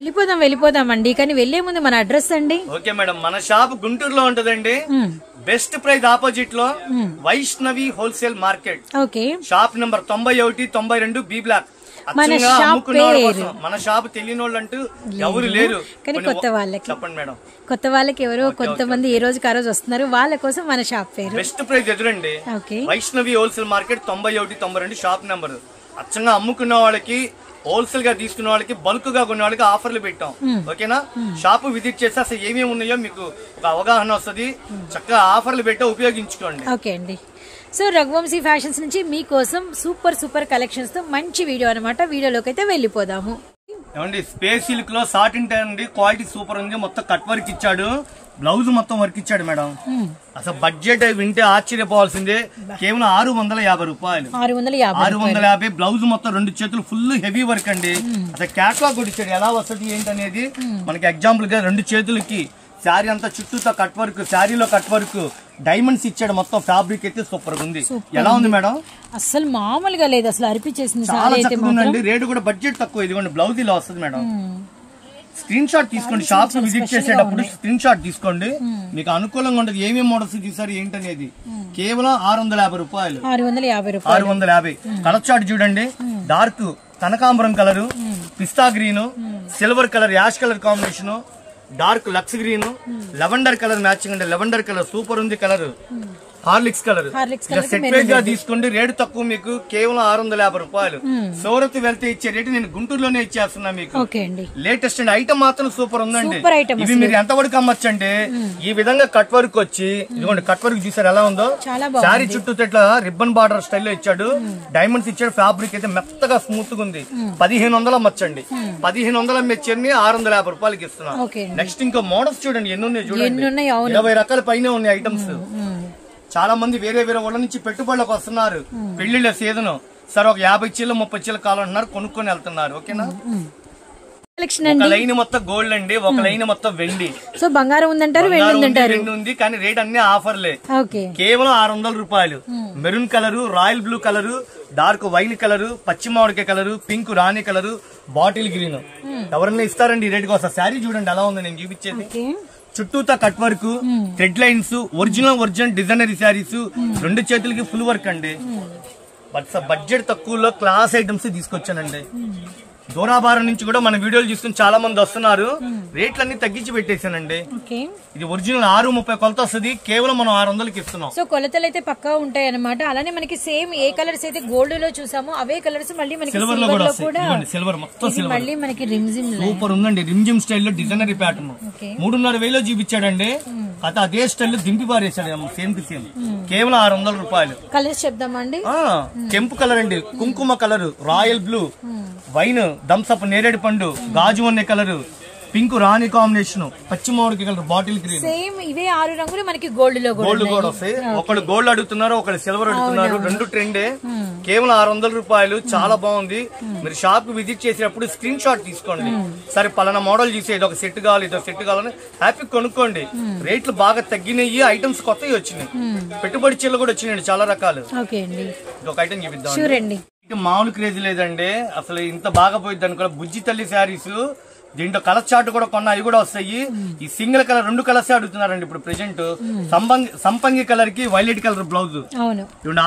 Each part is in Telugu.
వెళ్ళిపోదామండి. కానీ వెళ్లే ముందు మన అడ్రస్ అండి. ఓకే మేడం, మన షాప్ గుంటూరులో ఉంటదండి. బెస్ట్ ప్రైస్ ఆపోజిట్ లో Vaishnavi wholesale market. Okay, shop number 91, 92 B block. మన షాప్ తెలియని వాళ్ళు అంటూ ఎవరు లేరు. కానీ కొత్త వాళ్ళకి చెప్పండి మేడం, కొత్త వాళ్ళకి ఎవరో కొంతమంది ఏ రోజుకి ఆ రోజు వస్తున్నారు, వాళ్ళ కోసం మన షాప్ పేరు. బెస్ట్ ప్రైస్ ఎదురండి, Vaishnavi wholesale market 91, 92 shop number. అచ్చంగా అమ్ముకున్న వాళ్ళకి, హోల్సేల్ గా తీసుకున్న వాళ్ళకి, బల్క్ గా కొన్న వాళ్ళకి ఆఫర్లు పెట్టాం. ఓకేనా, షాప్ విజిట్ చేస్తే అసలు ఏమేమి ఉన్నాయో మీకు ఒక అవగాహన వస్తుంది. చక్కగా ఆఫర్లు పెట్టా ఉపయోగించుకోండి. ఓకే అండి. సో రఘువంశీ ఫ్యాషన్స్ నుంచి మీకోసం సూపర్ కలెక్షన్స్ తో మంచి వీడియో అనమాట. వీడియోలోకి అయితే వెళ్ళిపోదాము. ఏమండి, స్పేస్ సిల్క్ లో సాటిన్ అండి, క్వాలిటీ సూపర్ ఉంది. మొత్తం కట్ వర్క్ ఇచ్చాడు, బ్లౌజ్ మొత్తం వర్క్ ఇచ్చాడు మేడం. అసలు బడ్జెట్ వింటే ఆశ్చర్యపోవాల్సిందే. కేవలం 650 రూపాయలు. 650. బ్లౌజ్ మొత్తం 2 చేతులు ఫుల్ హెవీ వర్క్ అండి. అసలు క్యాట్లాగ్ కూడా ఇచ్చాడు, ఎలా వస్తుంది ఏంటనేది మనకి ఎగ్జాంపుల్ గా 2 చేతులకి శారీ అంతా చుట్టూతో కట్ వర్క్, శారీలో కట్ వర్క్, డైమండ్స్ ఇచ్చాడు. మొత్తం ఫ్యాబ్రిక్ అయితే సూపర్ ఉంది. ఎలా ఉంది మేడం? అసలు మామూలుగా లేదు, అసలు అరిపించేసింది. చాలా చక్కగా ఉందండి. రేటు కూడా బడ్జెట్ తక్కువ. ఇదిగోండి బ్లౌజ్ ఇలా వస్తుంది మేడం. స్క్రీన్ షాట్ తీసుకోండి, షాప్ విజిట్ చేసేటప్పుడు స్క్రీన్ షాట్ తీసుకోండి. మీకు అనుకూలంగా ఉండదు. ఏమేమి మోడల్స్ తీసారు ఏంటనేది. కేవలం 650 రూపాయలు. 650. కలర్ చార్ట్ చూడండి. డార్క్ కనకాంబరం కలర్, పిస్తా green, silver colour, ash colour combination, dark lux green, lavender colour matching అండి. లెవెండర్ కలర్ సూపర్ ఉంది. Colour Horlicks colour. Set price గా తీసుకోండి, రేటు తక్కువ. మీకు కేవలం 650 రూపాయలు. సూరత్ వెళ్తే ఇచ్చే రేటు నేను గుంటూరులోనే ఇచ్చేస్తున్నా మీకు. లేటెస్ట్ అండి. ఐటమ్ మాత్రం సూపర్ ఉందండి. ఇవి మీరు ఎంత వరకు అమ్మచ్చు అంటే, ఈ విధంగా కట్ వర్క్ వచ్చి, ఇదిగోండి కట్ వర్క్ చూసారు ఎలా ఉందో. శారీ చుట్టూ ఇట్లా రిబ్బన్ బార్డర్ స్టైల్లో ఇచ్చాడు, డైమండ్స్ ఇచ్చాడు. ఫ్యాబ్రిక్ అయితే మెత్తగా స్మూత్ గా ఉంది. 1500 అమ్మచ్చండి. 1500 అమ్మచ్చి 650 రూపాయలకి ఇస్తున్నాం. నెక్స్ట్ ఇంకో మోడల్స్ చూడండి ఎన్ని ఉన్నాయి చూడండి. 20 రకాల పైన ఉన్నాయి ఐటమ్స్. చాలా మంది వేరే ఊళ్ళ నుంచి పెట్టుబడులకు వస్తున్నారు. పెళ్లిళ్ళ సీజన్ సార్, ఒక 50 చీల 30 చీల కావాలంటున్నారు, కొనుక్కొని వెళ్తున్నారు. ఓకేనా, ఒక లైన్ మొత్తం గోల్డ్ అండి, ఒక లైన్ మొత్తం వెండి. సో బంగారం ఉందంటారు, వెండి ఉంది. కానీ రేట్ అన్ని ఆఫర్లే. కేవలం 600 రూపాయలు. Maroon colour, royal blue colour, dark wine colour, పచ్చి మామిడికాయ కలర్, పింక్ రాణి కలర్, బాటిల్ గ్రీన్. ఎవరన్నా ఇస్తారండి ఈ రేట్ కోసం. శారీ చూడండి ఎలా ఉంది నేను చూపించేది. చుట్టూతా cut work, thread lines, original designery saris, 2 చేతులకి ఫుల్ వర్క్ అండి. బడ్జెట్ తక్కువలో క్లాస్ ఐటమ్స్ తీసుకొచ్చానండి. దూరాభారం నుంచి కూడా మన వీడియోలు చూసుకుని చాలా మంది వస్తున్నారు. రేట్లన్నీ తగ్గించి పెట్టేశానండి. ఇది ఒరిజినల్ 630 కొలత వస్తుంది. కేవలం మనం 600కి ఇస్తున్నాం. సో కొలతలు అయితే పక్కా ఉంటాయి అనమాట. అలానే మనకి సేమ్ ఏ కలర్స్ అయితే గోల్డ్ లో చూసామో అవే కలర్స్ మళ్ళీ మనకి సిల్వర్ లో కూడా సిల్వర్ మొత్తం సిల్వర్. మళ్ళీ మనకి రిమ్జిమ్ సూపర్ ఉందండి. రిమ్జిమ్ స్టైల్లో డిజైనరీ ప్యాటర్న్ 3,500 చూపించాడండి. కథ అదే స్టైల్లో దింపి పారేసాడు సేమ్ టు సేమ్. కేవలం 600 రూపాయలు. కలర్స్ చెప్దామండి. కెంపు కలర్ అండి, కుంకుమ colour, royal blue, wine, Thums Up నేరేడు పండు, గాజు వన్నె కలర్, పింక్ రాణి కాంబినేషన్, పచ్చి మామిడికాయ కలర్, బాటిల్ గ్రీన్. సేమ్ ఇవే 6 రంగులు మనకి గోల్డ్ లో కూడా వస్తాయి. ఒకళ్ళు గోల్డ్ అడుగుతున్నారు, ఒకళ్ళు సిల్వర్ అడుగుతున్నారు. 2 ట్రెండే. కేవలం 600 రూపాయలు. చాలా బాగుంది. మీరు షాప్ విజిట్ చేసేటప్పుడు స్క్రీన్ షాట్ తీసుకోండి. సరే పలానా మోడల్ చూసి ఇది ఒక సెట్ కావాలి, ఇదో సెట్ కావాలని హ్యాపీ కొనుక్కోండి. రేట్లు బాగా తగ్గినాయి. ఐటమ్స్ కొత్తవి వచ్చినాయి. పెట్టుబడి చీరలు కూడా వచ్చినాయి చాలా రకాలు. ఇది ఒక ఐటమ్ చూపిద్దాం. మామూలు క్రేజ్ లేదండి. అసలు ఇంత బాగా పోయింది అనుకో. బుజ్జి తల్లి శారీస్, దీంట్లో కలర్ చార్ట్ కూడా కొన్న అవి కూడా వస్తాయి. ఈ సింగిల్ కలర్ 2 కలర్స్ అడుగుతున్నారండి ఇప్పుడు ప్రెసెంట్. సంపంగి కలర్ కి వైలెట్ కలర్ బ్లౌజ్,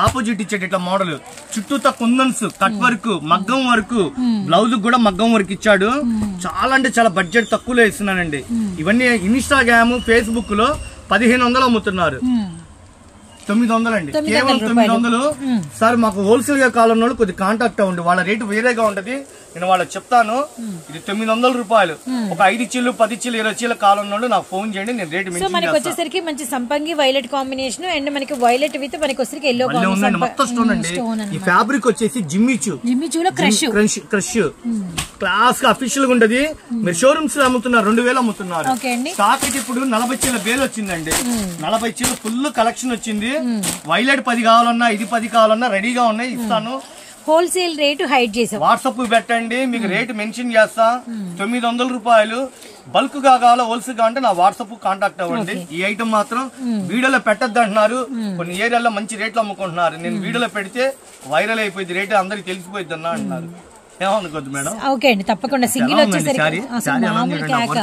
ఆపోజిట్ ఇచ్చేది ఇట్లా మోడల్. చుట్టూతో కుందన్స్, కట్ వర్క్, మగ్గం వర్క్, బ్లౌజ్ కూడా మగ్గం వర్క్ ఇచ్చాడు. చాలా అంటే చాలా బడ్జెట్ తక్కువలో ఇస్తున్నానండి. ఇవన్నీ ఇన్స్టాగ్రామ్, ఫేస్బుక్ లో 1500 అమ్ముతున్నారు. 900 అండి. కేవలం 900. సార్ మాకు హోల్సేల్ గా కావాలన్న వాళ్ళు కొద్ది కాంటాక్ట్ అవ్వండి. వాళ్ళ రేటు వేరేగా ఉంటది, నేను వాళ్ళకి చెప్తాను. ఇది 900 రూపాయలు. ఒక 5 చీలు 10 చీలు 20 చీలు కావాలన్న నాకు ఫోన్ చేయండి, నేను రేటు మనకి వచ్చేసరికి మంచి సంపంగి వైలెట్ కాంబినేషన్ అండ్ మనకి వైలెట్ విత్ మనకి వచ్చేసరికి ఎల్లో ఉందండి. మొత్తం స్టోన్ అండి. ఈ ఫ్యాబ్రిక్ వచ్చేసి జిమ్మిచూ క్రష్ క్లాస్ గా అఫీషియల్ గా ఉంటది. మీరు షోరూమ్స్ లో అమ్ముతున్నారు, 2000 అమ్ముతున్నారు. స్టాక్ అయితే ఇప్పుడు 40 చీల బేల్ వచ్చిందండి. 40 చీల ఫుల్ కలెక్షన్ వచ్చింది. వైలెట్ 10 కావాలన్నా, ఇది 10 కావాలన్నా రెడీగా ఉన్నాయి, ఇస్తాను. హోల్సేల్ రేటు హైడ్ చేసాం. వాట్సాప్ పెట్టండి, మీకు రేటు మెన్షన్ చేస్తా. 900 రూపాయలు. బల్క్ గా కావాలా, హోల్సేల్ గా అంటే నా వాట్సాప్ కాంటాక్ట్ అవ్వండి. ఈ ఐటమ్ మాత్రం వీడియోలో పెట్టద్దు అంటున్నారు. కొన్ని ఏరియాలో మంచి రేట్లు అమ్ముకుంటున్నారు. నేను వీడియోలో పెడితే వైరల్ అయిపోయింది, రేటు అందరికి తెలిసిపోయింది అన్న అంటున్నారు. ఏమనుకోద్దు మేడం. ఓకే అండి, తప్పకుండా. సింగిల్ వచ్చేసరికి మామూలు కేక,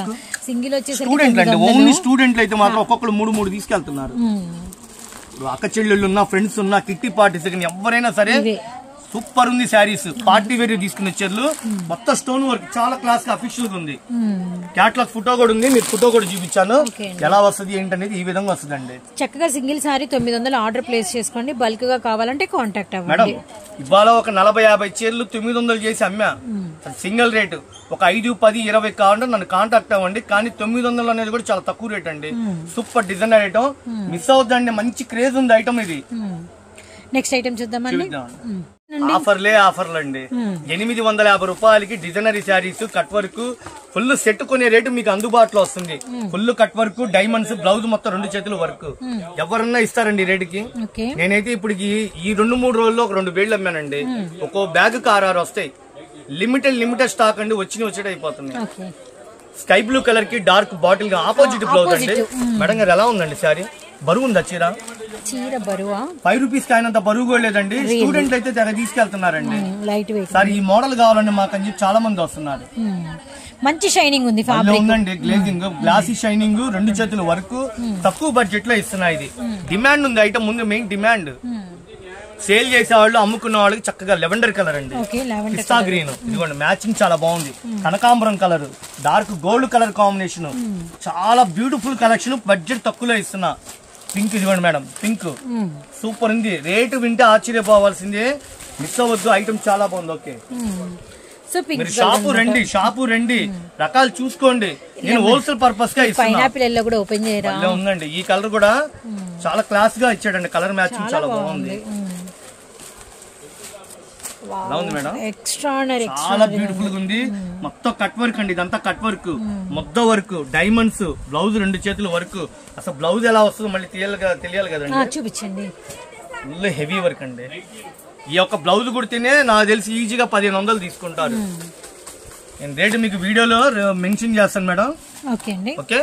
సింగిల్ వచ్చేసరికి స్టూడెంట్లు అండి, ఓన్లీ స్టూడెంట్లు అయితే మాత్రం ఒక్కొక్కరు 3 తీసుకెళ్తున్నారు. అక్క చెల్లెళ్ళు ఉన్నా, ఫ్రెండ్స్ ఉన్నా, కిట్టి పార్టీస్ ఎవరైనా సరే సూపర్ ఉంది శారీస్. పార్టీ వేర్ తీసుకునే చెల్లు మొత్తం స్టోన్ వర్క్ చాలా క్లాస్ గా అఫీషియల్ గా ఉంది. క్యాటలాగ్ ఫోటో కూడా ఉంది, మీకు ఫోటో కూడా చూపించాను ఎలా వస్తుంది ఏంటనేది. ఈ విధంగా వస్తుందండి. చక్కగా సింగిల్ సారీ 900 ఆర్డర్ ప్లేస్ చేసుకోండి. బల్క్ గా కావాలంటే కాంటాక్ట్ అవ్వండి. మేడం ఇవాళ ఒక 40-50 చీరలు 900 చేసి అమ్మా. సింగిల్ రేటు ఒక 5, 10, 20 కావాలంటే నన్ను కాంటాక్ట్ అవ్వండి. కానీ 900 అనేది కూడా చాలా తక్కువ రేట్ అండి. సూపర్ డిజైనర్ ఐటమ్, మిస్ అవుతుందండి. మంచి క్రేజ్ ఉంది ఐటమ్ ఇది. నెక్స్ట్ ఐటమ్ చూద్దామండి. ఆఫర్లు అండి. 850 రూపాయలకి designery saris cut work full set కొనే రేటు మీకు అందుబాటులో వస్తుంది. Full cut work, diamonds, blouse మొత్తం 2 చేతుల వర్క్. ఎవరన్నా ఇస్తారండి ఈ రేటుకి. నేనైతే ఇప్పుడు ఈ 2-3 రోజుల్లో ఒక 2 వేళ్ళు అమ్మానండి. ఒక్కో బ్యాగ్ 6 వస్తాయి. లిమిటెడ్ స్టాక్ అండి, వచ్చేట అయిపోతుంది. స్కై బ్లూ కలర్ కి డార్క్ బాటిల్ గా ఆపోజిట్ బ్లౌజ్ అండి. మేడం గారు ఎలా ఉందండి శారీ? బరువు ఉందా చీర? చీర బరువా? 5 రూపీస్ కాయనంత బరువు కూడా లేదండి. స్టూడెంట్ అయితే తెగ తీసుకెళ్తున్నారండి. లైట్ వెయిట్ సార్ ఈ మోడల్ కావాలండి మాకని చెప్పి చాలా మంది వస్తున్నారు. మంచి షైనింగ్ ఉంది, ఉందండి. గ్లేజింగ్, గ్లాసీ షైనింగ్, 2 చేతుల వర్క్, తక్కువ బడ్జెట్ లో ఇస్తున్నా. ఇది డిమాండ్ ఉంది ఐటమ్, ముందు మెయిన్ డిమాండ్. సేల్ చేసే వాళ్ళు, అమ్ముకున్న వాళ్ళకి చక్కగా లెవెండర్ కలర్ అండి, పిస్తా గ్రీన్. ఇదిగోండి మ్యాచింగ్ చాలా బాగుంది. కనకాంబరం colour, dark gold colour combination, చాలా బ్యూటిఫుల్ కలెక్షన్. బడ్జెట్ తక్కువలో ఇస్తున్నా. పింక్ ఇదిగోండి మేడం, పింక్ సూపర్ ఉంది. రేటు వింటే ఆశ్చర్యపోవాల్సిందే, మిస్ అవ్వద్దు. ఐటమ్ చాలా బాగుంది. ఓకే, మీరు షాపు రండి, రకాలు చూసుకోండి. నేను హోల్సేల్ పర్పస్ గా ఇస్తున్నా. ఉందండి ఈ కలర్ కూడా చాలా క్లాస్ గా ఇచ్చాడండి. కలర్ మ్యాచింగ్ చాలా బాగుంది. ఎలా ఉంది మేడం? చాలా బ్యూటిఫుల్ గా ఉంది. మొత్తం కట్ వర్క్ అండి, ఇదంతా కట్ వర్క్, ముద్ద వర్క్, డైమండ్స్, బ్లౌజ్ 2 చేతుల వర్క్. అసలు బ్లౌజ్ ఎలా వస్తుందో మళ్ళీ తెలియాలి కదండి. చూపించండి. ఫుల్ హెవీ వర్క్ అండి. ఈ యొక్క బ్లౌజ్ కుడితేనే నాకు తెలిసి ఈజీగా 1500 తీసుకుంటారు. నేను రేటు మీకు వీడియోలో మెన్షన్ చేస్తాను మేడం. ఓకే,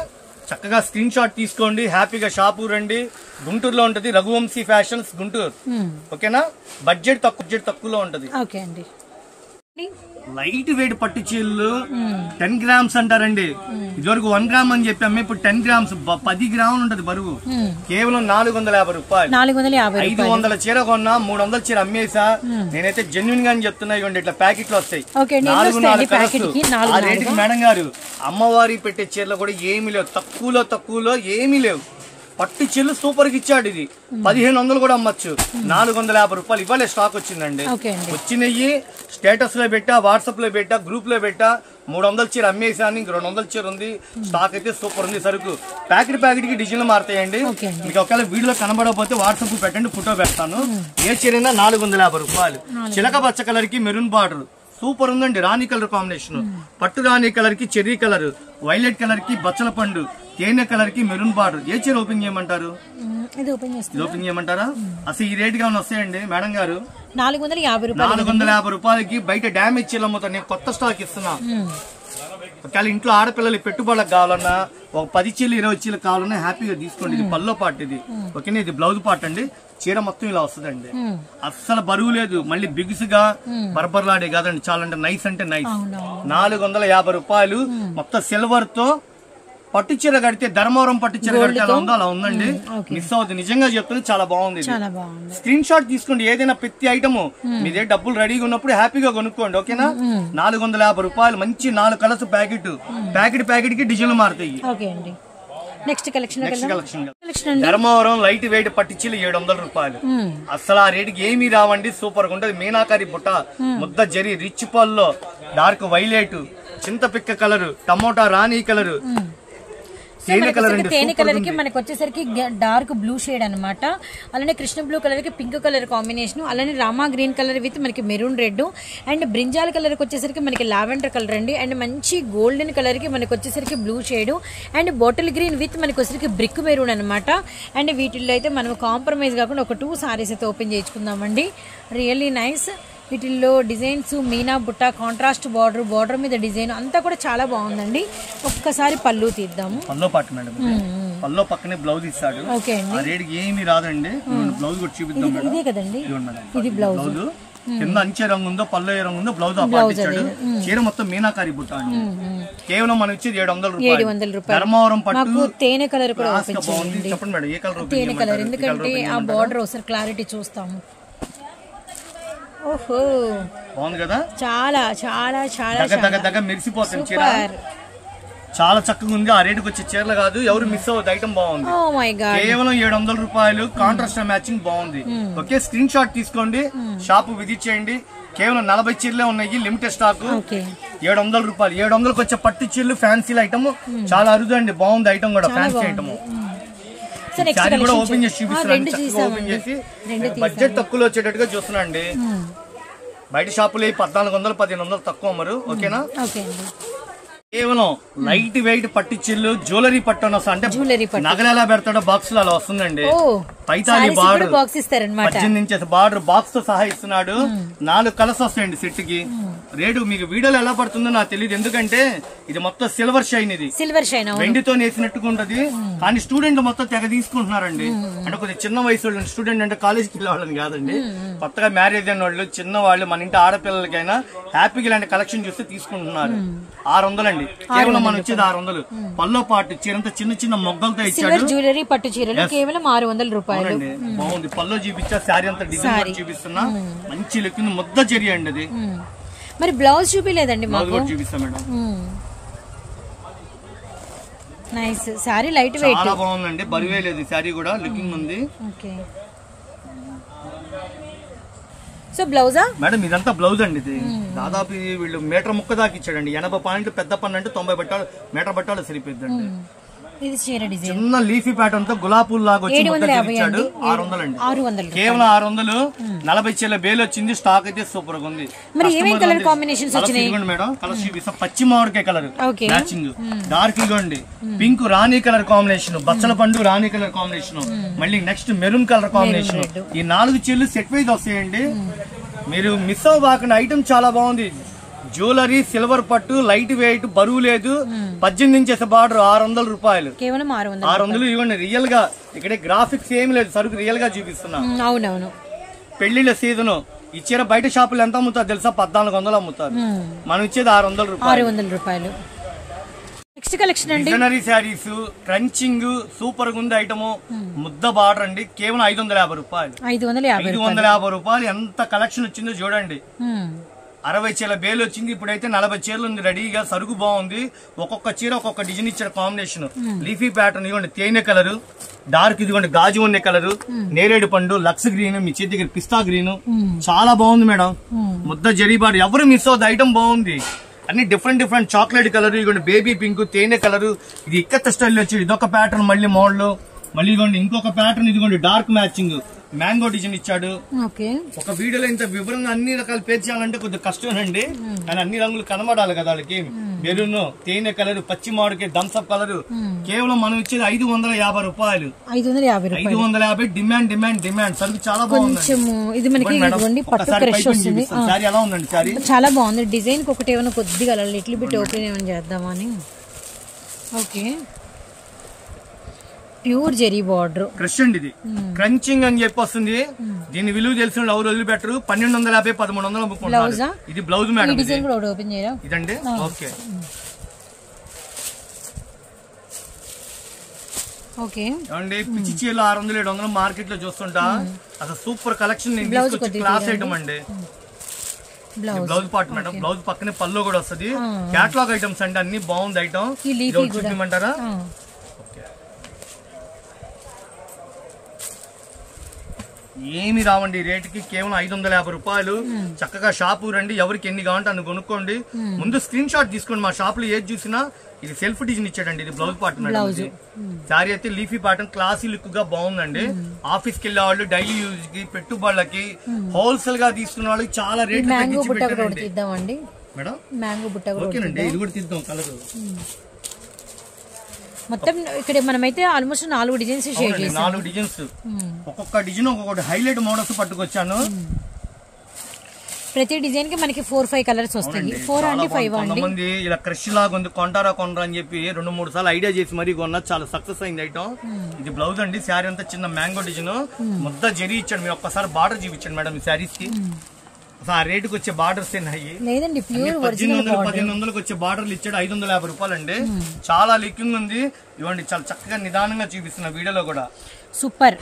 చక్కగా స్క్రీన్ షాట్ తీసుకోండి. హ్యాపీగా షాపు రండి. గుంటూరులో ఉంటది, రఘువంశీ ఫ్యాషన్స్ గుంటూరు. ఓకేనా? బడ్జెట్ తక్కువలో ఉంటది. లైట్ వెయిట్ పట్టు చీరలు 10 గ్రామ్స్ అంటారండి. ఇదివరకు 1 గ్రామ్ అని చెప్పాము, ఇప్పుడు 10 గ్రామ్స్ 10 గ్రాములు ఉంటది బరువు. కేవలం 450 రూపాయలు. 500 చీర కొన్నా, 300 చీర అమ్మేసా. నేనైతే జెన్యున్ గా చెప్తున్నా. ఇవ్వండి ఇట్లా ప్యాకెట్లు వస్తాయి, 4 కలర్స్. ఆ రేటుకి మేడం గారు అమ్మవారి పెట్టే చీరలు కూడా ఏమీ లేవు, తక్కువలో ఏమీ లేవు. పట్టు చీరలు సూపర్ కి ఇచ్చాడు. ఇది 1500 కూడా అమ్మచ్చు. 450 రూపాయలు ఇవాళ స్టాక్ వచ్చిందండి. వచ్చినవి స్టేటస్ లో పెట్టా, వాట్సాప్ లో పెట్టా, గ్రూప్ లో పెట్టా. 300 చీర అమ్మేసాను, ఇంక 200 చీర ఉంది. స్టాక్ అయితే సూపర్ ఉంది. సరుకు ప్యాకెట్ కి డిజైన్లు మారుతాయండి. మీకు ఒకవేళ వీడియోలో కనబడకపోతే వాట్సాప్ పెట్టండి, ఫోటో పెడతాను. ఏ చీరైనా 450 రూపాయలు. చిలక పచ్చ కలర్ కి మెరూన్ బార్డర్ సూపర్ ఉందండి. రాణి కలర్ కాంబినేషన్, పట్టు రాణి కలర్ కి చెర్రీ కలర్, వైలెట్ కలర్ కి బచ్చల పండు, తేనె కలర్ కి మెరూన్ బార్డర్. ఏ చీర ఓపెన్ చేయమంటారు? ఇది ఓపెన్ చేయమంటారా? అసలు ఈ రేట్ గా వస్తాయండి మేడం గారు. 450 రూపాయలకి బయట డ్యామేజ్ చీరలు అమ్ముతాను. నేను కొత్త స్టాక్ ఇస్తున్నా. ఒకవేళ ఇంట్లో ఆడపిల్లలు పెట్టుబడులకు కావాలన్నా, ఒక 10 చీరలు 20 చీరలు కావాలన్నా హ్యాపీగా తీసుకోండి. ఇది పల్లో పార్ట్, ఇది ఓకేనా? ఇది బ్లౌజ్ పార్ట్ అండి. చీర మొత్తం ఇలా వస్తుందండి. అస్సలు బరువు లేదు, మళ్ళీ బిగుసుగా బర్బర్లాడే కాదండి. చాలా అంటే నైస్ 450 రూపాయలు. మొత్తం సిల్వర్ తో పట్టు చీర కడితే, ధర్మవరం పట్టు చీర కడితే ఎలా ఉందో అలా ఉందండి. మిస్ అవుతుంది, నిజంగా చెప్తుంది. చాలా బాగుంది. స్క్రీన్ షాట్ తీసుకోండి. ఏదైనా ప్రతి ఐటమ్ మీదే డబ్బులు రెడీగా ఉన్నప్పుడు హ్యాపీగా కొనుక్కోండి. ఓకేనా? 450 రూపాయలు. మంచి 4 కలర్స్ ప్యాకెట్ కి డిజైన్లు మారుతాయి. Next collection Dharmavaram light weight పట్టించి 700 రూపాయలు. అసలు ఆ రేటుకి ఏమీ రావండి. సూపర్ గా ఉంటది. మీనాకారి బుట్ట, ముద్ద జరి, రిచ్ పల్లో, డార్క్ వైలెట్, చింతపిక్క కలర్, టమోటా రాణి కలర్, తేనె కలర్ కి మనకి వచ్చేసరికి డార్క్ బ్లూ షేడ్ అనమాట. అలానే కృష్ణ బ్లూ కలర్ కి పింక్ కలర్ కాంబినేషన్, అలానే రామా గ్రీన్ కలర్ విత్ మనకి maroon red, and brinjal colour కి వచ్చేసరికి మనకి లావెండర్ కలర్ అండి. అండ్ మంచి గోల్డెన్ కలర్ కి మనకి వచ్చేసరికి blue shade, and bottle green with మనకి వచ్చేసరికి బ్రిక్ మెరూన్ అనమాట. అండ్ వీటిల్లో అయితే మనం కాంప్రమైజ్ కాకుండా ఒక 2 సారీస్ అయితే ఓపెన్ చేయించుకుందామండి. Really nice. వీటిల్లో డిజైన్స్ మీనా బుట్ట, కాంట్రాస్ట్ బార్డర్ మీద డిజైన్ అంతా కూడా చాలా బాగుందండి. ఒక్కసారి పళ్ళు తీద్దాము. పల్లో పాటు మేడం, పల్లో పక్కనే బ్లౌజ్ ఇస్తాడు. ఓకే అండి, రేట్ ఏమీ రాదండి. బ్లౌజ్ కూడా చూపిద్దాం. ఇదే కదండి, ఇది బ్లౌజ్. కింద అంచే రంగు ఉందో పళ్ళు ఏ రంగు ఉందో బ్లౌజ్ ఆ పార్ట్ ఇచ్చాడు. చీర మొత్తం మీనాకారి బుట్ట అండి. కేవలం మనం ఇచ్చేది 700 రూపాయలు. ధర్మవరం పట్టు తేనె కలర్ కూడా బాగుంది. చెప్పండి మేడం ఏ కలర్? తేనె కలర్, ఎందుకంటే ఆ బార్డర్ ఒకసారి క్లారిటీ చూస్తాము. ఓహో బాగుంది కదా, చాలా చాలా చాలా దగ్గర మెరిసిపోతుంది చీర. చాలా చక్కగా ఉంది. ఆ రేటుకి వచ్చే చీరలు కాదు, ఎవరు మిస్ అవ్వదు. ఐటమ్ బాగుంది. కేవలం 700 రూపాయలు. కాంట్రాస్ట్ మ్యాచింగ్ బాగుంది. ఓకే, స్క్రీన్ షాట్ తీసుకోండి, షాప్ విజిట్ చేయండి. కేవలం 40 చీరలే ఉన్నాయి, లిమిటెడ్ స్టాక్. 700 రూపాయలు. 700కి వచ్చే పట్టు చీరలు ఫ్యాన్సీ ఐటమ్ చాలా అరుదు అండి. బాగుంది ఐటమ్ కూడా, ఫ్యాన్సీ ఐటమ్. కూడా ఓపెన్ చేసి చూపిస్తున్నాను. ఓపెన్ చేసి బడ్జెట్ తక్కువలో వచ్చేటట్టుగా చూస్తున్నా అండి. బయట షాపులు 1400 1500 తక్కువ అమ్మరు. ఓకేనా? కేవలం లైట్ వెయిట్ పట్టిచ్చిల్లు జ్యువెలరీ పట్టు అంటే నగలు ఎలా పెడతాడో బాక్స్ లో అలా వస్తుందండి. పైతాలి బార్డర్ 18 ఇంచెస్ బార్డర్ బాక్స్ తో సహా ఇస్తున్నాడు. 4 కలర్స్ వస్తాయండి సెట్ కి. రేటు మీకు వీడియోలో ఎలా పడుతుందో నాకు తెలియదు, ఎందుకంటే ఇది మొత్తం సిల్వర్ షైన్. ఇది సిల్వర్ షైన్ వెండితో నేసినట్టుగా ఉంటది. కానీ స్టూడెంట్ మొత్తం తెగ తీసుకుంటున్నారండి. అంటే కొద్దిగా చిన్న వయసు వాళ్ళు, స్టూడెంట్ అంటే కాలేజ్కి వెళ్ళే వాళ్ళని కాదండి, కొత్తగా మ్యారేజ్ అయిన వాళ్ళు, చిన్న వాళ్ళు, మన ఇంటి ఆడపిల్లలకైనా హ్యాపీగా ఇలాంటి కలెక్షన్ చూస్తే తీసుకుంటున్నారు. 600 అండి. కేవలం మనం వచ్చేది 600. పల్లో పాటు చీరంతా చిన్న చిన్న మొగ్గలతో ఇచ్చాడు. జ్యువెలరీ పట్టు చీరలు కేవలం 600 రూపాయలు. బాగుంది. పల్లో చూపించా, శారీ అంతా డిజైన్ చూపిస్తున్నా. మంచి లుక్ ముద్ద చీర అండి అది. మరి బ్లౌజ్ చూపిలేదండి మాకు. చూపిస్తా madam. Nice sari, light weight, చాలా బాగుందండి. బరువే లేదు శారీ కూడా, లుకింగ్ ఉంది. ఓకే, సో బ్లౌజా మేడం? ఇదంతా బ్లౌజ్ అండి. ఇది దాదాపు వీళ్ళు మీటర్ ముక్క దాకా ఇచ్చాడండి. 80 పాయింట్లు పెద్ద పన్ను అంటే 90 బట్టాలు మీటర్ బట్టాలు సరిపోద్దండి. ఇది చీర డిజైన్ చిన్న లీఫీ ప్యాటర్న్ తో గులాబీ లాగా వచ్చి 600 అండి. కేవలం 600. 40 చీరల బేలు వచ్చింది. స్టాక్ అయితే సూపర్ గా ఉంది. మరి ఏమేం కలర్ కాంబినేషన్స్ వచ్చినాయి మేడం? కలర్ చూపిస్తా. పచ్చి మామిడికాయ కలర్ మ్యాచింగ్, డార్క్ ఇగోండి. పింక్ రాణి కలర్ కాంబినేషన్, బచ్చల పండు రాణి కలర్ కాంబినేషన్, మళ్ళీ నెక్స్ట్ మెరూన్ కలర్ కాంబినేషన్. ఈ 4 చీరలు సెట్ వైజ్ వస్తాయండి. మీరు మిస్ అవ్వకుండా. ఐటమ్ చాలా బాగుంది. జ్యువెలరీ సిల్వర్ పట్టు, లైట్ వెయిట్, బరువు లేదు. 18 ఇంచెస్ బార్డర్. 600 రూపాయలు. కేవలం 600 ఇవ్వండి. రియల్ గా ఇక్కడ గ్రాఫిక్స్ ఏమి లేదు, సరుకు రియల్ గా చూపిస్తున్నా. అవునవును. పెళ్లిళ్ళ సీజన్ ఈ చీర బయట షాపులు ఎంత అమ్ముతారు తెలుసా? 1400 అమ్ముతారు. మనం ఇచ్చేది 600 రూపాయలు. నెక్స్ట్ కలెక్షన్ అండి, డిజైనరీ శారీస్, క్రంచింగ్ సూపర్ గా ఉంది ఐటమ్. ముద్ద బార్డర్ అండి. కేవలం 550 రూపాయలు. 550 రూపాయలు. ఎంత కలెక్షన్ వచ్చిందో చూడండి. 60 చీరల బేలు వచ్చింది. ఇప్పుడైతే 40 చీరలు ఉంది రెడీగా. సరుకు బాగుంది. ఒక్కొక్క చీర ఒక్కొక్క డిజైన్ ఇచ్చిన కాంబినేషన్. లీఫీ ప్యాటర్న్ ఇదిగోండి, తేనె కలర్, డార్క్ ఇదిగోండి గాజు ఉన్నే కలర్, నేరేడు పండు, లక్స్ గ్రీన్, మీ చేతి దగ్గర పిస్తా గ్రీన్. చాలా బాగుంది మేడం. ముద్ద జరీబాడు. ఎవరు మిస్ అవుతుంది. ఐటమ్ బాగుంది. అన్ని డిఫరెంట్ చాక్లెట్ కలర్, ఇదిగోండి బేబీ పింక్, తేనె కలర్. ఇది ఇక్కత్త స్టైల్ వచ్చి ఇదొక ప్యాటర్న్. మళ్ళీ మోడల్ మళ్ళీ ఇదిగోండి ఇంకొక ప్యాటర్న్. ఇదిగోండి డార్క్ మ్యాచింగ్, మ్యాంగో డిజైన్ ఇచ్చాడు. ఒక వీడియోలో ఇంత వివరంగా అన్ని రకాల పేరు చేయాలంటే కొద్దిగా కష్టమేనండి. కానీ అన్ని రంగులు కనబడాలి కదా వాళ్ళకి. మెరూన్, తేనె కలర్, పచ్చి మామిడికాయ, థమ్స్అప్ కలర్. కేవలం మనం ఇచ్చేది 550 రూపాయలు. 550. డిమాండ్. సరుకు చాలా బాగుంది. సారీ ఎలా ఉందండి? సారీ చాలా బాగుంది. డిజైన్ ఒకటి ఏమైనా కొద్దిగా లిటిల్ బిట్ ఓపెన్ ఏమైనా చేద్దామని. Okay, pure zari border crush అండి. ఇది క్రంచింగ్ అని చెప్పి వస్తుంది. దీని విలువ తెలిసిన ఎవరు వదిలిపెట్టరు. 1250 1300 అమ్ముకుంటారు. ఇది బ్లౌజ్ మేడం. ఇదండి. ఓకే, ఏమండి పిచ్చి చీరలు 600 700 మార్కెట్ లో చూస్తుంటా. అసలు సూపర్ కలెక్షన్. క్లాస్ ఐటమ్ అండి. Blouse part madam. బ్లౌజ్ పక్కనే పల్లో కూడా వస్తుంది. క్యాటలాగ్ ఐటమ్స్ అండి. అన్ని బాగుంది ఐటమ్. చూపించమంటారా? ఏమి రావండి రేటుకి. కేవలం 550 రూపాయలు. చక్కగా షాపు రండి. ఎవరికి ఎన్ని కావాలంటే అన్ని కొనుక్కోండి. ముందు స్క్రీన్ షాట్ తీసుకోండి. మా షాప్ లో ఏది చూసినా ఇది సెల్ఫ్ డిజైన్ ఇచ్చాడండి. ఇది బ్లౌజ్ పార్ట్ మేడం. శారీ అయితే లీఫీ ప్యాటర్న్ క్లాసీ లుక్ గా బాగుందండి. ఆఫీస్ కి వెళ్ళే వాళ్ళు, డైలీ యూజ్ కి, పెట్టుబడులకి, హోల్సేల్ గా తీసుకున్న వాళ్ళకి చాలా రేట్లు తగ్గించి పెట్టారండి మేడం. ఓకేనండి, ఇది కూడా తీద్దాం కలర్. మొత్తం ఇక్కడ మనమైతే ఆల్మోస్ట్ 4 డిజైన్స్ షేర్ చేసాం. 4 డిజైన్స్. ఒక్కొక్క డిజైన్ ఒక్కొక్కటి హైలైట్ మోడల్స్ పట్టుకొచ్చాను. ప్రతి డిజైన్ కి మనకి 4-5 కలర్స్ వస్తాయి. 4 అంటే 5 అండి. కొంతమంది ఇలా క్రష్ లాగా ఉంది, కొంటారా అని చెప్పి 2-3 సార్లు ఐడియా చేసి మరీ కొన్నా. చాలా సక్సెస్ అయింది ఐటమ్. ఇది బ్లౌజ్ అండి. శారీ అంతా చిన్న మ్యాంగో డిజైన్, ముద్ద జరీ ఇచ్చాడు. మీరు ఒక్కసారి బార్డర్ చూపించండి మేడం ఈ శారీస్ కి. ఆ రేటుకి వచ్చే బార్డర్స్ ఉన్నాయి లేదండి, ప్యూర్ 1800-1500 వచ్చే బార్డర్లు ఇచ్చాడు. 550 రూపాయలు అండి. చాలా లిక్కింగ్ ఉంది. ఇవ్వండి, చాలా చక్కగా నిదానంగా చూపిస్తున్న వీడియోలో కూడా. సూపర్.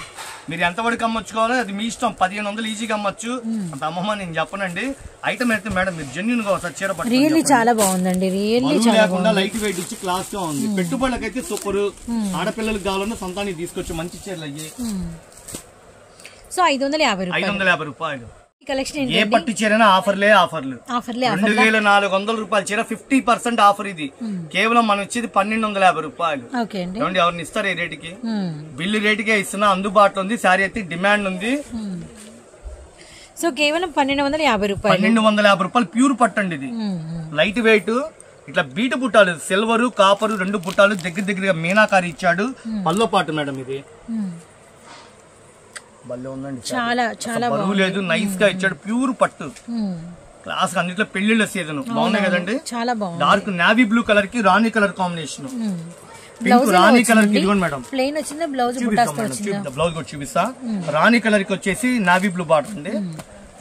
మీరు ఎంతవరకు అమ్మొచ్చుకోవాలో అది మీ ఇష్టం. 1500 ఈజీగా అమ్మొచ్చు. అంత అమ్మమ్మ నేను చెప్పనండి. ఐటమ్ అయితే మేడం మీరు జెన్యూన్ గా ఒకసారి చీర రియల్లీ చాలా బాగుందండి. రియల్లీ లేకుండా లైట్ వెయిట్ ఇచ్చి క్లాస్ గా ఉంది. పెట్టుబడులకైతే సూపర్. ఆడపిల్లలకు కావాలన్నా సొంతానికి తీసుకొచ్చి మంచి చీరలు అయ్యి. సో 550 రూపాయలు. కలెక్షన్ ఏ పట్టు చీరైనా ఆఫర్లే ఆఫర్లు. 2400 రూపాయల చీర 50% ఆఫర్. ఇది కేవలం మనం ఇచ్చేది 1250 రూపాయలు. ఎవరిని ఇస్తారు ఈ రేటుకి? బిల్లు రేటుకే ఇస్తున్నా. అందుబాటులో ఉంది. శారీ అయితే డిమాండ్ ఉంది. సో కేవలం 1250 రూపాయలు. 1250 రూపాయలు ప్యూర్ పట్టు అండి. ఇది లైట్ వెయిట్. ఇట్లా బీట బుట్టాలు, సిల్వర్ కాపరు 2 బుట్టాలు దగ్గరగా మీనాకారి ఇచ్చాడు. పల్లో పాటు మేడం ఇది. చాలా చాలా బరువు లేదు. నైస్ గా ఇచ్చాడు. ప్యూర్ పట్టు క్లాస్. అన్నిట్లో పెళ్లిళ్ళ సీజన్ బాగున్నాయి కదండి. చాలా బాగుంది. డార్క్ నావీ బ్లూ కలర్ కి రాణి కలర్ కాంబినేషన్. పింక్ రాణి కలర్ కి ఇదిగోండి మేడం. ప్లెయిన్ వచ్చిందా బ్లౌజ్? బ్లౌజ్ కూడా చూపిస్తా. రాణి కలర్ కి వచ్చేసి నావీ బ్లూ బార్డర్ అండి.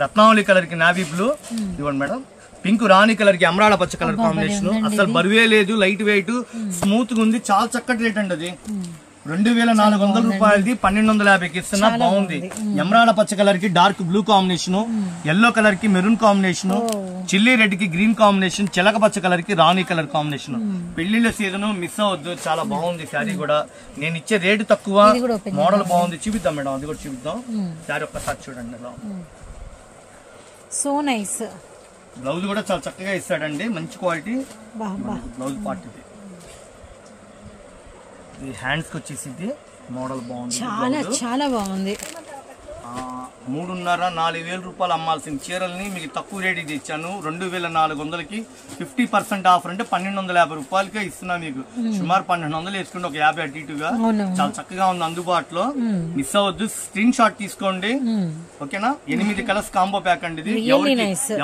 రత్నావళి కలర్ కి నావీ బ్లూ. ఇదిగోండి మేడం. పింక్ రాణి కలర్ కి ఎమరాడ పచ్చ కలర్ కాంబినేషన్. అసలు బరువే లేదు. లైట్ వెయిట్ స్మూత్ గా ఉంది. చాలా చక్కటి రేట్ అండి. అది 2400 రూపాయలది 1250కి ఇస్తున్నా. బాగుంది. ఎమరాడ పచ్చ కలర్ కి dark blue combination, yellow colour కి మెరూన్ కాంబినేషన్, చిల్లీ రెడ్ కి గ్రీన్ కాంబినేషన్, చిలక పచ్చ కలర్ కి రాణి కలర్ కాంబినేషన్. పెళ్లిళ్ళ సీజన్ మిస్ అవ్వద్దు. చాలా బాగుంది శారీ కూడా. నేను ఇచ్చే రేటు తక్కువ, మోడల్ బాగుంది. చూపిద్దాం మేడం, అది కూడా చూపిద్దాం. శారీ ఒక్కసారి చూడండి. So nice. బ్లౌజ్ కూడా చాలా చక్కగా ఇస్తాడండి. మంచి క్వాలిటీ బ్లౌజ్ పార్ట్. ఇది హ్యాండ్స్ కి వచ్చేసి మోడల్ బాగుంది. చాలా చాలా బాగుంది. 3,500-4,000 రూపాయలు అమ్మాల్సిన చీరల్ని మీకు తక్కువ రేట్ ఇది ఇచ్చాను. 2,400కి 50% ఆఫర్ అంటే 1250 రూపాయలకే ఇస్తున్నా. మీకు సుమారు 1200 వేసుకుంటే ఒక 50 అటు ఇటుగా. చాలా చక్కగా ఉంది. అందుబాటులో. మిస్ అవ్వద్దు. స్క్రీన్ షాట్ తీసుకోండి. ఓకేనా? 8 కలర్స్ కాంబో ప్యాక్ అండి. ఇది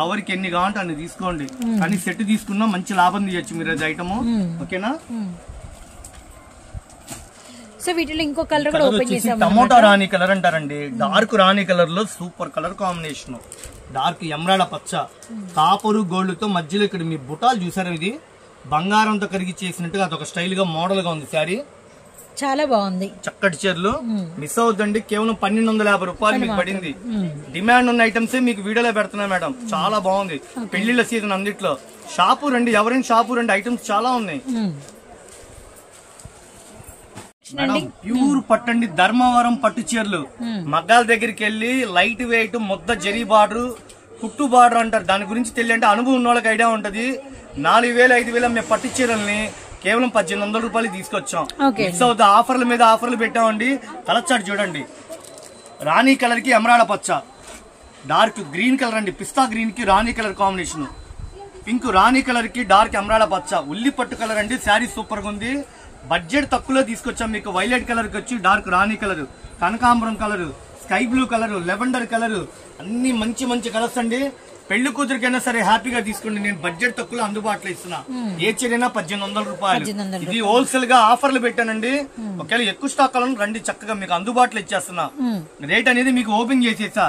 ఎవరికి ఎన్ని కావాలంటే అన్ని తీసుకోండి. కానీ సెట్ తీసుకున్నా మంచి లాభం తీయచ్చు మీరు అది ఐటమ్. ఓకేనా? సో వీటిలో ఇంకో కలర్ కూడా ఓపెన్ చేసాము. టమోటా రాణి కలర్ అంటారండి. డార్క్ రాణి కలర్ లో సూపర్ కలర్ కాంబినేషన్. డార్క్ ఎమరాడ పచ్చ, కాపరు గోల్డ్ తో మధ్యలో ఇక్కడ మీ బుటాలు చూసారు. ఇది బంగారంతో కరిగి చేసినట్టుగా అదొక స్టైల్ గా మోడల్ గా ఉంది శారీ. చాలా బాగుంది. చక్కటి చీరలు. మిస్ అవుతుందండి. కేవలం 1250 రూపాయలు మీకు పడింది. డిమాండ్ ఉన్న ఐటమ్స్ మీకు వీడియోలో పెడుతున్నా మేడం. చాలా బాగుంది. పెళ్లిళ్ళ సీజన్ అన్నిట్లో. షాపు రండి, ఎవరైనా షాపు రండి. ఐటమ్స్ చాలా ఉన్నాయి. ప్యూర్ పట్టండి. ధర్మవరం పట్టు చీరలు. మగ్గాల దగ్గరికి వెళ్ళి లైట్ వెయిట్ ముద్ద జరీ బార్డర్, కుట్టు బార్డర్ అంటారు. దాని గురించి తెలియంటే అనుభవం ఉన్న వాళ్ళకి ఐడియా ఉంటది. 4,000-5,000 మేము పట్టు చీరల్ని కేవలం 1800 రూపాయలు తీసుకొచ్చాం. మిక్స్ అవుతా ఆఫర్ల మీద ఆఫర్లు పెట్టామండి. కలర్ చూడండి. రాణి కలర్ కి ఎమరాడ పచ్చ, డార్క్ గ్రీన్ కలర్ అండి. పిస్తా గ్రీన్ కి రాణి కలర్ కాంబినేషన్, పింక్ రాణి కలర్ కి డార్క్ ఎమరాడ పచ్చ, ఉల్లి పట్టు కలర్ అండి. శారీ సూపర్ గా ఉంది. బడ్జెట్ తక్కువలో తీసుకొచ్చాం మీకు. వైలెట్ కలర్ కి వచ్చి డార్క్ రాణి కలర్, కనకాంబరం colour, sky blue colour, lavender colour, అన్ని మంచి మంచి కలర్స్ అండి. పెళ్లి కూతురికైనా సరే హ్యాపీగా తీసుకోండి. నేను బడ్జెట్ తక్కువలో అందుబాటులో ఇస్తున్నా. ఏ చీరైనా 1800 రూపాయలు. ఇది హోల్సేల్ గా ఆఫర్లు పెట్టానండి. ఒకవేళ ఎక్కువ స్టాక్ కావాలని రండి, చక్కగా మీకు అందుబాటులో ఇచ్చేస్తున్నా. రేట్ అనేది మీకు ఓపెన్ చేసేసా.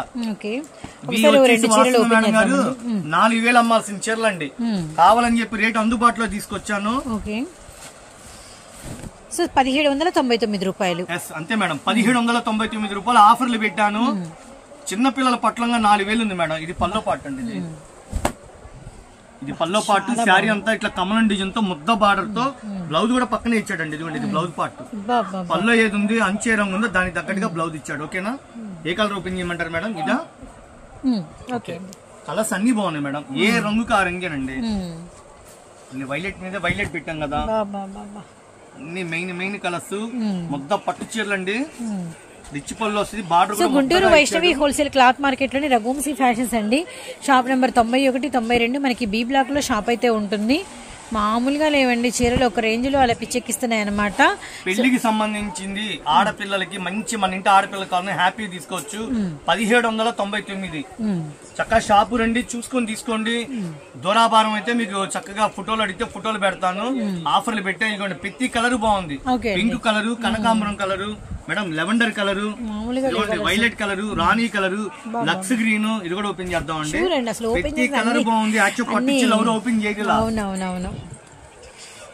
మేడం గారు 4,000 అమ్మాల్సిన చీరలు అండి. కావాలని చెప్పి రేట్ అందుబాటులో తీసుకొచ్చాను. సో 1799 రూపాయలు. అంతే మేడం. 1799 రూపాయలు ఆఫర్లు పెట్టాను. చిన్నపిల్లల పట్లంగా 4,000 ఉంది మేడం. ఇది పల్లో పాటు అండి. ఇది పల్లో పాటు. శారీ అంతా ఇట్లా కమలం డిజైన్ తో ముద్ద బార్డర్ తో బ్లౌజ్ కూడా పక్కనే ఇచ్చాడండి. ఇదిగోండి, ఇది బ్లౌజ్ పార్ట్. పల్లో ఏది ఉంది అంచే రంగు ఉందో దానికి తగ్గట్టుగా బ్లౌజ్ ఇచ్చాడు. ఓకేనా? ఏ కలర్ ఓపెన్ చేయమంటారు మేడం? ఇదా? కలర్స్ అన్ని బాగున్నాయి మేడం. ఏ రంగుకి ఆ రంగేనండి. వైలెట్ మీద వైలెట్ పెట్టాం కదా. అన్ని మెయిన్ కలర్స్. ముద్ద పట్టు చీరలు అండి. రిచ్ పళ్ళు వస్తుంది. Border. Guntur Vaishnavi wholesale cloth market లోని రఘువంశీ ఫ్యాషన్స్ అండి. షాప్ నెంబర్ 91, 92 మనకి బి బ్లాక్ లో షాప్ అయితే ఉంటుంది. మామూలుగా లేవండి చీరలు. ఒక రేంజ్ లో అలా పిచ్చెక్కిస్తున్నాయి అనమాట. పెళ్లికి సంబంధించింది ఆడపిల్లలకి మంచి, మన ఇంటి ఆడపిల్లల కావాలని హ్యాపీ తీసుకోవచ్చు. 1799. చక్కగా షాపు రండి, చూసుకొని తీసుకోండి. దూరాభారం అయితే మీకు చక్కగా ఫోటోలు అడిగితే ఫోటోలు పెడతాను. ఆఫర్లు పెట్టే. ప్రతి కలర్ బాగుంది. పింక్ కలరు, కనకాంబరం colour, madam lavender colour, violet colour, రాణి కలర్, లక్స్ గ్రీన్, ఇది కూడా ఓపెన్ చేద్దాం అండి. ప్రతి కలర్ బాగుంది. యాక్చువల్ పట్టు చీరలు ఎవరు ఓపెన్ చేయగల. అవునవునవును,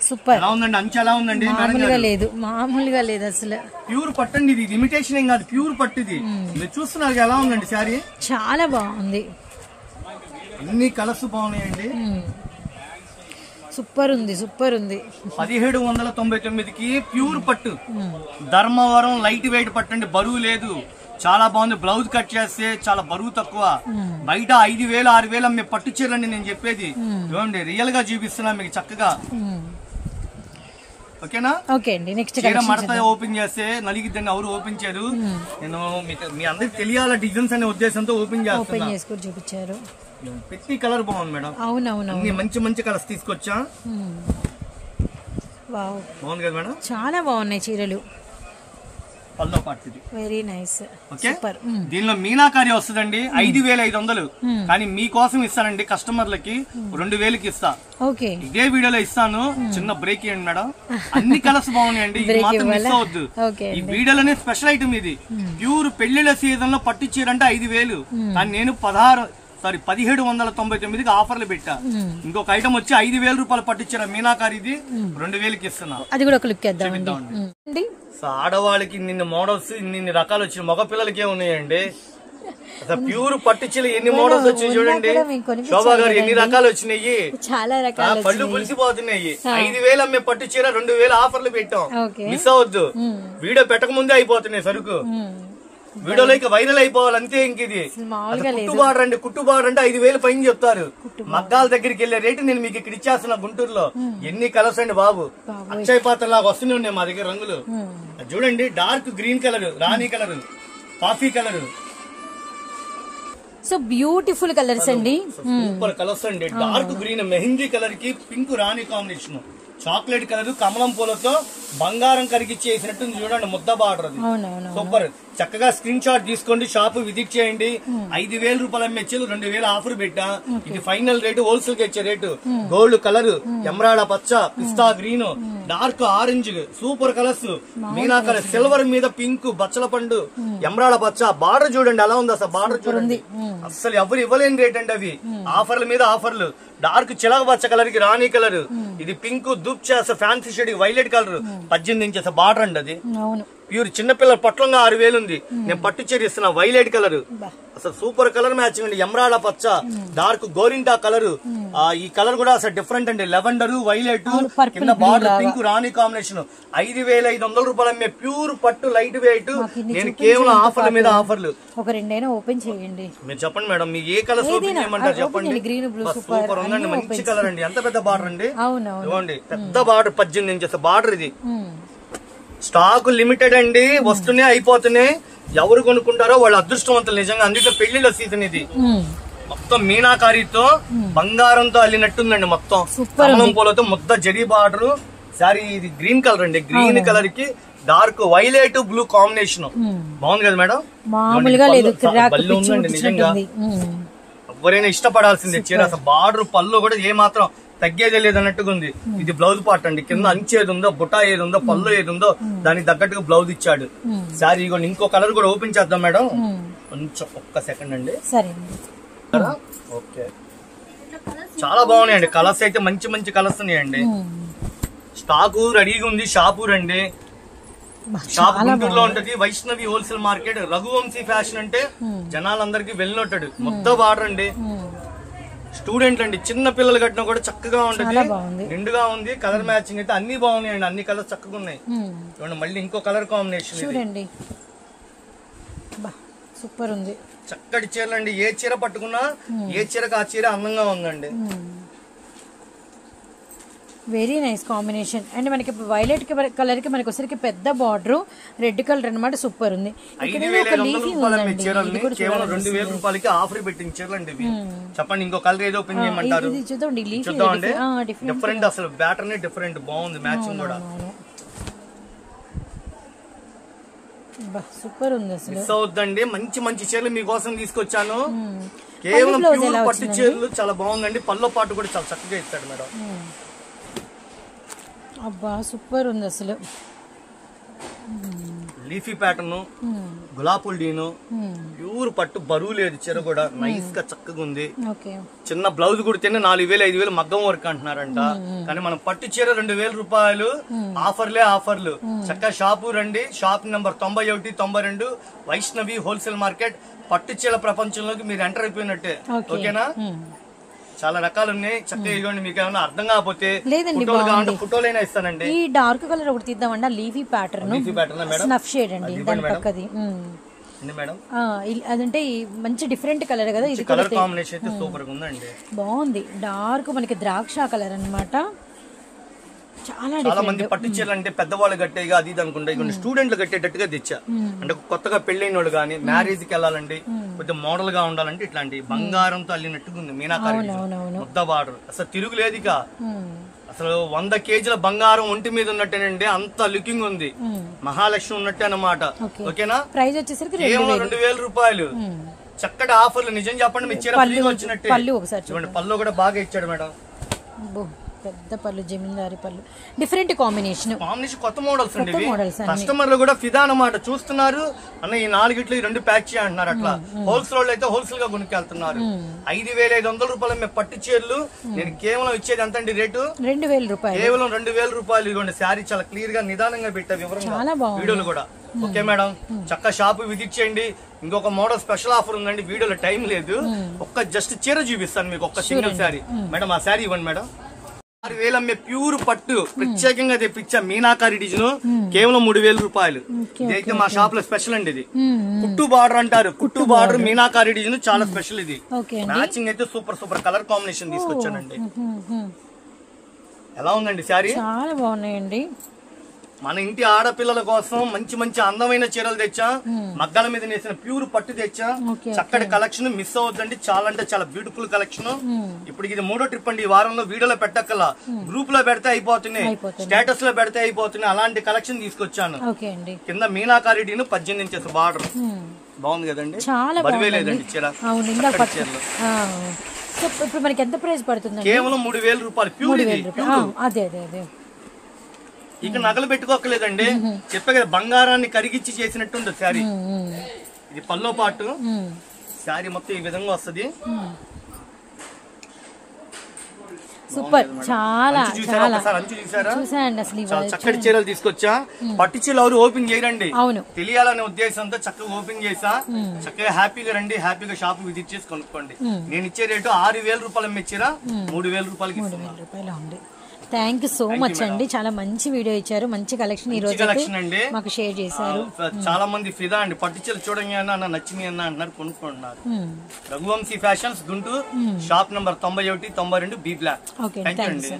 సూపర్. ఎలా ఉందండి అంచు? ఎలా ఉందండి? మామూలుగా లేదు అసలు. ప్యూర్ పట్టు అండి, ఇది ఇమిటేషన్ ఏం కాదు, ప్యూర్ పట్టు ఇది. మీరు చూస్తున్నారు ఎలా ఉందండి శారీ? చాలా బాగుంది, అన్ని కలర్స్ బాగున్నాయండి. సూపర్ ఉంది, సూపర్ ఉంది. 1799కి ప్యూర్ పట్టు, ధర్మవరం లైట్ వెయిట్ పట్టు అండి, బరువు లేదు, చాలా బాగుంది. బ్లౌజ్ కట్ చేస్తే చాలా బరువు తక్కువ. బయట 5000 6000 అమ్మే పట్టు చీరలండి నేను చెప్పేది. చూడండి రియల్ గా చూపిస్తున్నా మీకు చక్కగా. ఓకేనా? ఓకే అండి. నెక్స్ట్ చీర మడత ఓపెన్ చేస్తే నలిగిద్దండి, ఎవరు ఓపెన్ చేయరు. నేను మీ అందరికి తెలియాల డిజైన్స్ అనే ఉద్దేశంతో ఓపెన్ చేస్తున్నా. చూపించారు. ప్రతి కలర్ బాగుంది మేడం. అవునవును, అన్ని మంచి మంచి కలర్స్ తీసుకొచ్చా. బాగుంది కదా మేడం? చాలా బాగున్నాయి చీరలు. పల్లో పాటు వెరీ నైస్. ఓకే, దీనిలో మీనాకారి వస్తుందండి 5500, కానీ మీకోసం ఇస్తానండి కస్టమర్లకి 2000కి ఇస్తా. ఓకే, ఇదే వీడియోలో ఇస్తాను. చిన్న బ్రేక్ ఇవ్వండి మేడం. అన్ని కలర్స్ బాగున్నాయండి, ఇది మాత్రం మిస్ అవద్దు. ఈ వీడియోలోనే స్పెషల్ ఐటమ్ ఇది. ప్యూర్ పెళ్లిళ్ళ సీజన్ లో పట్టు చీర అంటే 5000, కానీ నేను 1799కి ఆఫర్లు పెట్టా. ఇంకొక ఐటమ్ వచ్చి 5000 రూపాయలు పట్టించారు మీనాకారి, ఇది 2000కి ఇస్తున్నా. అది కూడా ఒక లుక్ చేద్దాం. ఆడవాళ్ళకి ఇన్ని మోడల్స్ ఇన్ని రకాలు వచ్చిన, మగ పిల్లలకి ఉన్నాయండి. అసలు ప్యూర్ పట్టు చీర ఎన్ని మోడల్స్ వచ్చాయి చూడండి. శోభా గారు ఎన్ని రకాలు వచ్చినాయి, చాలా రకాలు, పళ్ళు పులిసిపోతున్నాయి. 5000 అమ్మే పట్టు చీర 2000 ఆఫర్లు పెట్టాం. మిస్ అవద్దు. వీడియో పెట్టక ముందే అయిపోతున్నాయి సరుకు. వీడియోలో ఇక వైరల్ అయిపోవాలి అంతే. ఇంక ఇది కుట్టుబాడు అంటే 5000 పైన చెప్తారు. మగ్గాల దగ్గరికి వెళ్లే రేటు నేను మీకు ఇక్కడ ఇచ్చేస్తున్నా గుంటూరులో. ఎన్ని కలర్స్ అండి బాబు, అక్షయ పాత్ర లాగా వస్తూనే ఉన్నాయి మా దగ్గర రంగులు. చూడండి డార్క్ గ్రీన్ కలర్, రాణి colour, coffee colour, so beautiful colours అండి. సూపర్ కలర్స్ అండి. డార్క్ గ్రీన్ మెహందీ కలర్ కి పింక్ రాణి కాంబినేషన్, చాక్లెట్ కలర్ కమలం పూలతో బంగారం కరిగిచ్చి వేసినట్టుంది చూడండి, ముద్ద బార్డర్ అది. సూపర్. చక్కగా స్క్రీన్ షాట్ తీసుకోండి, షాప్ విజిట్ చేయండి. 5000 రూపాయలు అమ్మే చీరలు 2000 ఆఫర్ పెట్టా. ఇది ఫైనల్ రేటు, హోల్సేల్ కి ఇచ్చే రేటు. గోల్డ్ కలర్, ఎమరాడ పచ్చ, పిస్తా green, dark orange, super colours. మీనా కలర్, సిల్వర్ మీద పింక్, బచ్చల పండు, ఎమరాడ పచ్చ. బార్డర్ చూడండి ఎలా ఉంది అసలు, బార్డర్ చూడండి. అసలు ఎవరు ఇవ్వలేని రేట్ అండి అవి. ఆఫర్ల మీద ఆఫర్లు. డార్క్ చిలక పచ్చ కలర్ కి రాణి కలర్, ఇది పింక్ దుప్ fancy shade violet colour, 18 inches border అండి అది. ప్యూర్ చిన్నపిల్లల పట్లంగా 6000 ఉంది. నేను పట్టు చీర ఇస్తున్నా వైలెట్ కలర్, అసలు సూపర్ కలర్ మ్యాచింగ్ అండి. ఎమరాడ పచ్చ, డార్క్ గోరింటా కలర్. ఈ కలర్ కూడా అసలు డిఫరెంట్ అండి. లెవెండర్, వైలెట్, కింద బార్డర్ పింక్ రాణి కాంబినేషన్. 5500 రూపాయలు అమ్మే ప్యూర్ పట్టు లైట్ వెయిట్. నేను కేవలం ఆఫర్ల మీద ఆఫర్లు. ఒక రెండైనా ఓపెన్ చేయండి. మీరు చెప్పండి మేడం, మీకు ఏ కలర్ ఓపెన్ చేయమంటారు చెప్పండి. సూపర్ ఉందండి, మంచి కలర్ అండి. ఎంత పెద్ద బార్డర్ అండి, చూడండి పెద్ద బార్డర్, 18 ఇంచెస్ బార్డర్ ఇది. స్టాక్ లిమిటెడ్ అండి, వస్తూనే అయిపోతున్నాయి. ఎవరు కొనుక్కుంటారో వాళ్ళు అదృష్టవంతులు నిజంగా. అందుకే పెళ్లిళ్ళ సీజన్ ఇది. మొత్తం మీనాకారితో బంగారంతో అల్లినట్టుందండి. మొత్తం కమలం పూలతో ముద్ద జరీ బార్డర్ సారీ. ఇది గ్రీన్ కలర్ అండి, గ్రీన్ కలర్ కి డార్క్ వైలెట్ బ్లూ కాంబినేషన్. బాగుంది కదా మేడం? బల్లి ఉందండి నిజంగా, ఎవరైనా ఇష్టపడాల్సిందే చీర. అసలు బార్డర్ పళ్ళు కూడా ఏ మాత్రం తగ్గేదే లేదన్నట్టుగా ఉంది. ఇది బ్లౌజ్ పార్ట్ అండి. కింద అంచు ఏది ఉందో, బుటా ఏది ఉందో, పళ్ళు ఏది ఉందో దానికి తగ్గట్టుగా బ్లౌజ్ ఇచ్చాడు. సారీ ఇగోండి, ఇంకో కలర్ కూడా ఓపెన్ చేద్దాం మేడం. కొంచెం ఒక్క సెకండ్ అండి. ఓకే, చాలా బాగున్నాయండి కలర్స్ అయితే, మంచి మంచి కలర్స్ ఉన్నాయండి. స్టాకు రెడీగా ఉంది. షాపు రండి. షాప్ గుంటూరులో ఉంటది, Vaishnavi wholesale market. Raghuvanshi fashion అంటే జనాలందరికి వెళ్ళినట్టాడు. మొత్తం బార్డర్ అండి. స్టూడెంట్ అండి, చిన్న పిల్లలు కట్టినా కూడా చక్కగా ఉంటది, నిండుగా ఉంది. కలర్ మ్యాచింగ్ అయితే అన్ని బాగున్నాయండి, అన్ని కలర్స్ చక్కగా ఉన్నాయి. చూడండి మళ్ళీ ఇంకో కలర్ కాంబినేషన్ చూడండి, సూపర్ ఉంది. చక్కటి చీరలు అండి. ఏ చీర పట్టుకున్నా ఏ చీరకు ఆ చీర అందంగా ఉందండి. Very nice combination. అండ్ మనకి వైలెట్ కలర్ కి మనకి వచ్చరికి పెద్ద బార్డర్, రెడ్ కలర్ అన్నమాట. సూపర్ ఉంది. 5500 కేవలం 2000 రూపాయలకి ఆఫర్ పెట్టిన చీరలు అండి ఇవి. చెప్పండి ఇంకో కలర్ ఏదో ఓపెన్ చేయమంటారు? చూద్దామండి. డిఫరెంట్ అసలు బ్యాటర్న్ డిఫరెంట్, బాగుంది మ్యాచింగ్ కూడా. సూపర్ ఉంది అసలు. మిస్ అవుద్దండి. మంచి మంచి చీరలు మీకోసం తీసుకొచ్చాను. కేవలం ప్యూర్ పట్టు చీరలు చాలా బాగుందండి. పల్లో పాటు కూడా చాలా చక్కగా ఇస్తాడు మేడం. అబ్బా సూపర్ ఉంది అసలు. లీఫీ ప్యాటర్న్, గులాపుల్ డీను, ప్యూర్ పట్టు, బరువు లేదు, చీర కూడా నైస్ గా చక్కగా ఉంది. చిన్న బ్లౌజ్ కుడితేనే 4000 5000 మగ్గం వర్క్ అంటున్నారంట. కానీ మనం పట్టు చీర 2000 రూపాయలు ఆఫర్లు. చక్కగా షాపు రండి. Shop number 91 92 Vaishnavi wholesale market. పట్టు చీర ప్రపంచంలోకి మీరు ఎంటర్ అయిపోయినట్టే. ఓకేనా? చాలా రకాలు ఉన్నాయి. చక్కగా ఇదిగోండి, మీకు ఏమైనా అర్థం కాకపోతే ఫోటోలైనా ఇస్తానండి. ఈ డార్క్ కలర్ ఒకటి తీద్దామండి. లీఫీ ప్యాటర్న్ స్నఫ్ షేడ్ అండి. మేడం అదంటే మంచి డిఫరెంట్ కలర్ కదా. ఇది కలర్ కాంబినేషన్ అయితే సూపర్ గా ఉందండి. బాగుంది. డార్క్ మనకి ద్రాక్ష కలర్ అన్నమాట. చాలా మంది పట్టు చీరలు అంటే పెద్దవాళ్ళు కట్టేగా అది ఇది అనుకుంటా. ఇక్కడ స్టూడెంట్లు కట్టేటట్టుగా తెచ్చా. అంటే కొత్తగా పెళ్ళైన వాళ్ళు గానీ మ్యారేజ్ కి వెళ్ళాలండి, కొంచెం మోడల్ గా ఉండాలంటే ఇట్లాంటి బంగారంతో అల్లినట్టుగా ఉంది మీనాకారి ముద్ద బార్డర్. అసలు తిరుగులేదు ఇక. అసలు 100 కేజీల బంగారం ఒంటి మీద ఉన్నట్టేనండి, అంత లుకింగ్ ఉంది. మహాలక్ష్మి ఉన్నట్టే అన్నమాట. ఓకేనా? ప్రైస్ వచ్చేసరికి కేవలం 2000 రూపాయలు. చక్కటి ఆఫర్లు. నిజం చెప్పండి, మీ చీర ఫ్రీగా వచ్చినట్టే. చూడండి, పళ్ళు కూడా బాగా ఇచ్చాడు మేడం. పెద్ద పళ్ళు, జమీందారి పళ్ళు, డిఫరెంట్ కాంబినేషన్. కొత్త మోడల్స్ అండి. కస్టమర్లు కూడా ఫిదా అన్నమాట. చూస్తున్నారు అన్న ఈ 4 ఇట్లు 2 ప్యాక్ చేయంటున్నారు. అట్లా హోల్సేల్ అయితే హోల్సేల్ గా కొనుక్కెళ్తున్నారు. 5500 రూపాయలు మేము పట్టు చీరలు. నేను కేవలం ఇచ్చేది ఎంత అండి రేటు? 2000 రూపాయలు. కేవలం 2000 రూపాయలు. ఇదిగోండి, శారీ చాలా క్లియర్ గా నిదానంగా పెట్టా వివరంగా వీడియోలు కూడా. ఓకే మేడం, చక్క షాపు విజిట్ చేయండి. ఇంకొక మోడల్ స్పెషల్ ఆఫర్ ఉందండి. వీడియోలో టైం లేదు. ఒక్క జస్ట్ చీర చూపిస్తాను మీకు, ఒక్క సింగిల్ శారీ. మేడం ఆ శారీ ఇవ్వండి మేడం. 6000 అమ్మే ప్యూర్ పట్టు ప్రత్యేకంగా తెప్పించా మీనాకారి డిజైన్. కేవలం 3000 రూపాయలు. ఇదైతే మా షాప్ లో స్పెషల్ అండి. ఇది కుట్టు బార్డర్ అంటారు. కుట్టు బార్డర్ మీనాకారి డిజైన్ చాలా స్పెషల్. ఇది మ్యాచింగ్ అయితే సూపర్ కలర్ కాంబినేషన్ తీసుకొచ్చానండి. ఎలా ఉందండి శారీ? చాలా బాగున్నాయండి. మన ఇంటి ఆడపిల్లల కోసం మంచి అందమైన చీరలు తెచ్చా. మగ్గాల మీద నేసిన ప్యూర్ పట్టు తెచ్చా. చక్కటి కలెక్షన్ మిస్ అవుతుందండి. చాలా అంటే చాలా బ్యూటిఫుల్ కలెక్షన్. ఇప్పుడు ఇది 3వ ట్రిప్ అండి. ఈ వారంలో వీడియోలో పెట్టక్కల, గ్రూప్ లో పెడితే అయిపోతున్నాయి, స్టేటస్ లో పెడితే అయిపోతున్నాయి. అలాంటి కలెక్షన్ తీసుకొచ్చాను. కింద మీనాకారి డీను 18 ఇంచెస్ బార్డర్. బాగుంది కదండి, బరువే లేదండి చీర. ఇప్పుడు మనకి ఎంత ప్రైస్ పడుతుంది? కేవలం 3000 రూపాయలు. ప్యూర్ ఇది. అదే ఇక నగలు పెట్టుకోకలేదండి. చెప్పే కదా, బంగారాన్ని కరిగిచ్చి చేసినట్టు ఉంటుంది శారీ. ఇది పల్లో పాటు శారీ మొత్తం ఈ విధంగా వస్తుంది. సూపర్. చాలా చక్కటి చీరలు తీసుకొచ్చా. పట్టు చీరలు ఎవరు ఓపెన్ చేయరండి, తెలియాలనే ఉద్దేశంతో చక్కగా ఓపెన్ చేసా. చక్కగా హ్యాపీగా రండి, హ్యాపీగా షాప్ విజిట్ చేసి కొనుక్కోండి. నేను ఇచ్చే రేటు 6000 రూపాయలు మెచ్చిరా 3000 రూపాయలకి. థ్యాంక్ యూ సో మచ్ అండి. చాలా మంచి వీడియో ఇచ్చారు. మంచి కలెక్షన్ ఈ రోజు మాకు షేర్ చేశారు. చాలా మంది ఫిదా అండి. పట్టు చీరలు చూడండి అన్న నచ్చింది అన్న అంటున్నారు, కొనుక్కుంటున్నారు. Raghuvanshi fashions Guntur, shop number 91 92 B block. Thank you అండి.